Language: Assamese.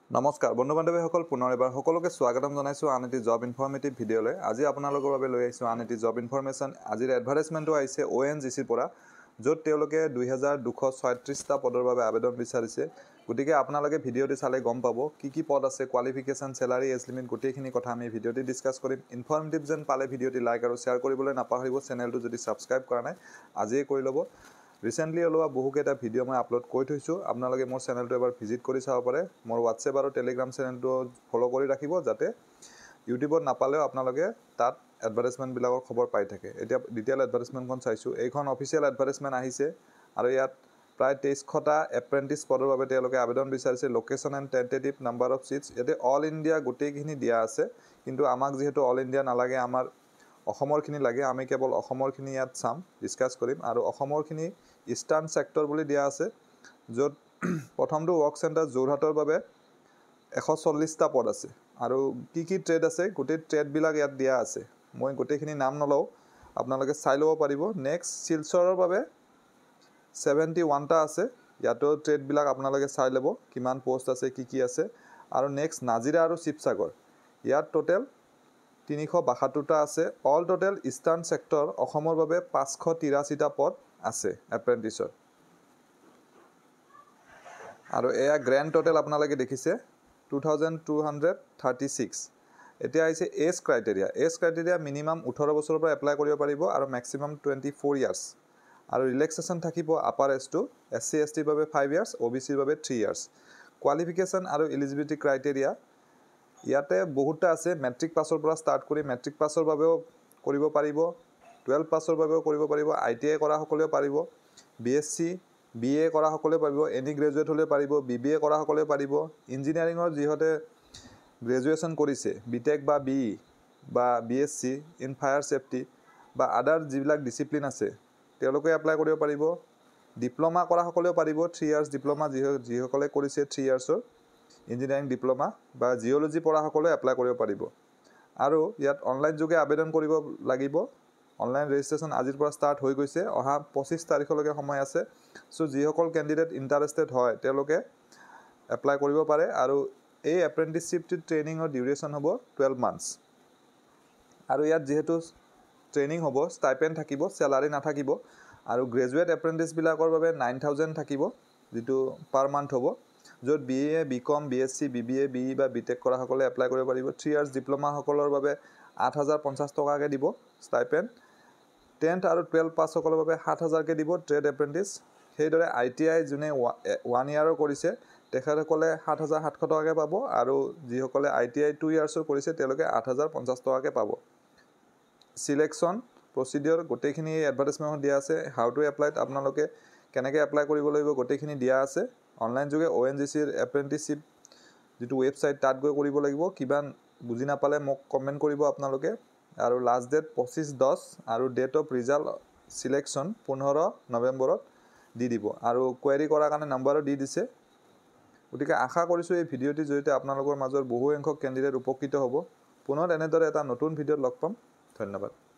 নমস্কাৰ বন্ধু বান্ধৱীসকল পুনৰ এবাৰ সকলোকে স্বাগতম জনাইছো আন এটি জব ইনফৰমেটিভ ভিডিঅ'লৈ আজি আপোনালোকৰ বাবে লৈ আহিছো আন এটি জব ইনফৰমেশ্যন আজিৰ এডভাৰটাইজমেণ্টটো আহিছে ONGCৰ পৰা য'ত তেওঁলোকে 2236টা পদৰ বাবে আবেদন বিচাৰিছে গতিকে আপোনালোকে ভিডিঅ'টি চালে গম পাব কি পদ আছে কোৱালিফিকেশ্যন স্যালাৰি এজ লিমিট গোটেইখিনি কথা আমি ভিডিঅ'টি ডিসকাস কৰিম ইনফৰমেটিভ যেন পালে ভিডিঅ'টি লাইক আৰু শেয়াৰ কৰিবলৈ নাপাহৰিব চেনেলটো যদি সাবস্ক্ৰাইব কৰা নাই আজিয়ে কৰি ল'ব Recently ওলোৱা বহুকেইটা ভিডিঅ' মই আপলোড কৰি থৈছো আপোনালোকে মোৰ চেনেলটো এবাৰ ভিজিট কৰি চাব পাৰে মোৰ WhatsApp আৰু Telegram চেনেলটো ফলো কৰি ৰাখিব যাতে ইউটিউবত নাপালেও আপোনালোকে তাত এডভাৰটাইজমেন্ট বিলাকৰ খবৰ পাই থাকে এতিয়া ডিটেইল এডভাৰটাইজমেন্টখন চাইছো এইখন অফিচিয়েল এডভাৰটাইজমেন্ট আহিছে আৰু ইয়াত প্ৰায় 23টা এপ্ৰেন্টিছ পদৰ বাবে তেওঁলোকে আবেদন বিচাৰিছে location and tentative number of seats এতে অল ইন্ডিয়া গোটেইখিনি দিয়া আছে কিন্তু আমাক যেহেতু অল ইন্ডিয়া নালাগে আমাৰ অসমৰখিনি লাগে আমি কেৱল অসমৰখিনি ইয়াত চাম ডিসকাস কৰিম আৰু অসমৰখিনি ইষ্টাৰ্ণ সেক্টৰ বুলি দিয়া আছে য'ত প্ৰথমটো ওয়াৰ্ক সেন্টাৰ জোৰহাটৰ বাবে 140টা পদ আছে আৰু কি ট্ৰেড আছে গোটেই ট্ৰেড বিলাক ইয়াত দিয়া আছে মই গোটেইখিনি নাম নলও আপোনালোকে চাই লব পাৰিব নেক্সট শিলচৰৰ বাবে 71টা আছে ইয়াতো ট্ৰেড বিলাক আপোনালোকে চাই লব কিমান পোষ্ট আছে কি আছে আৰু নেক্সট নাজিৰা আৰু শিৱসাগৰ ইয়াত টোটাল 372টা আছে অল টোটাল ইষ্টাৰ্ণ সেক্টৰ অসমৰ বাবে 583টা পদ আছে এপ্ৰেন্টিছৰ আৰু এয়া গ্ৰ্যান্ড টোটাল আপোনালোকে দেখিছে 2236 এতিয়া আছে এজ ক্ৰাইটেৰিয়া মিনিমাম 18 বছৰৰ পৰা এপ্লাই কৰিব পাৰিব আৰু ম্যাক্সিমাম 24 ইয়াৰ্স আৰু ৰিলেক্সেশন থাকিব আপাৰ এজটো SC ST বাবে 5 ইয়াৰ্স OBC বাবে 3 ইয়াৰ্স কোৱালিফিকেশন আৰু এলিজিবিলিটি ক্ৰাইটেৰিয়া ইয়াতে বহুতটা আছে মেট্ৰিক পাছৰ পৰা স্টাৰ্ট কৰি মেট্ৰিক পাছৰ বাবেও কৰিব পাৰিব 12 পাছৰ বাবেও কৰিব পাৰিব ITI কৰা সকলেও পাৰিব BSc BA কৰা সকলেও পাৰিব এনি গ্ৰেজুৱেট হলে পাৰিব BBA কৰা সকলেও পাৰিব ইঞ্জিনিয়াৰিংৰ যিহতে গ্ৰেজুৱেচন কৰিছে BTech বা BE বা BSc ইন ফায়াৰ সেফটি বা আদাৰ যিবিলাক ডিসিপ্লিন আছে তেওঁলোকে এপ্লাই কৰিব পাৰিব ডিপ্লোমা কৰা সকলেও পাৰিব 3 ইয়াৰ্স ডিপ্লোমা যিসকলে কৰিছে 3 ইয়াৰ্সৰ ইঞ্জিনিয়াৰিং ডিপ্লোমা বা জিঅলজি পঢ়া সকলে এপ্লাই কৰিব পাৰিব আৰু ইয়াত অনলাইন যোগে আবেদন কৰিব লাগিব অনলাইন ৰেজিষ্ট্ৰেচন আজিৰ পৰা স্টাৰ্ট হৈ গৈছে অহা 25 তাৰিখলৈকে সময় আছে সো যিসকল ক্যান্ডিডেট ইন্টাৰেস্টেড হয় তেওঁলোকে এপ্লাই কৰিব পাৰে আৰু এই এপ্ৰেন্টিসশিপ ট্ৰেইনিংৰ ডিউৰেচন হ'ব 12 মান্থস আৰু ইয়াত যেহেতু ট্ৰেইনিং হ'ব স্টাইপেন্ড থাকিব স্যালাৰি নাথাকিব আৰু গ্ৰেজুৱেট এপ্ৰেন্টিছ বিলাকৰ বাবে 9000 থাকিব যেটো পাৰ মান্থ হ'ব য'ত BA BCom BSc BBA BE বা BTech কৰা সকলে এপ্লাই কৰিব পাৰিব 3 ইয়াৰ্স ডিপ্লোমা সকলৰ বাবে 8050 টকাকে দিব স্টাইপেন্ড 10th আৰু 12 পাছ সকলৰ বাবে 7000 কে দিব ট্ৰেড এপ্ৰেন্টিছ সেইদৰে ITI জুনে 1 ইয়াৰৰ কৰিছে তেখেতসকলে 7700 টকাকে পাব আৰু যিসকলে ITI 2 ইয়াৰ্সৰ কৰিছে তেওঁলোকে 8050 টকাকে পাব সিলেকশন প্ৰসিডিউৰ গোটেইখিনি এডভাৰটাইজমেন্টত দিয়া আছে হাউ টু এপ্লাই আপোনালোকে কেনেকৈ এপ্লাই কৰিব লাগিব গোটেইখিনি দিয়া আছে অনলাইন যোগে ONGCৰ এপ্ৰেন্টিসশিপ যেটো ওয়েবসাইট তাত গৈ কৰিব লাগিব কিবা বুজি নাপালে মোক কমেন্ট কৰিব আপোনালোকে আৰু লাষ্ট ডেট 25/10 আৰু ডেট অফ ৰিজাল্ট সিলেকশন 15 নৱেম্বৰত দি দিব আৰু কোৱেৰি কৰাৰ কাৰণে নম্বৰো দি দিছে গতিকে আশা কৰিছো এই ভিডিঅ'টি জৰিয়তে আপোনালোকৰ মাজৰ বহু সংখ্যক ক্যান্ডিডেট উপকৃত হ'ব পুনৰ এনেদৰে এটা নতুন ভিডিঅ'ত লগ পাম ধন্যবাদ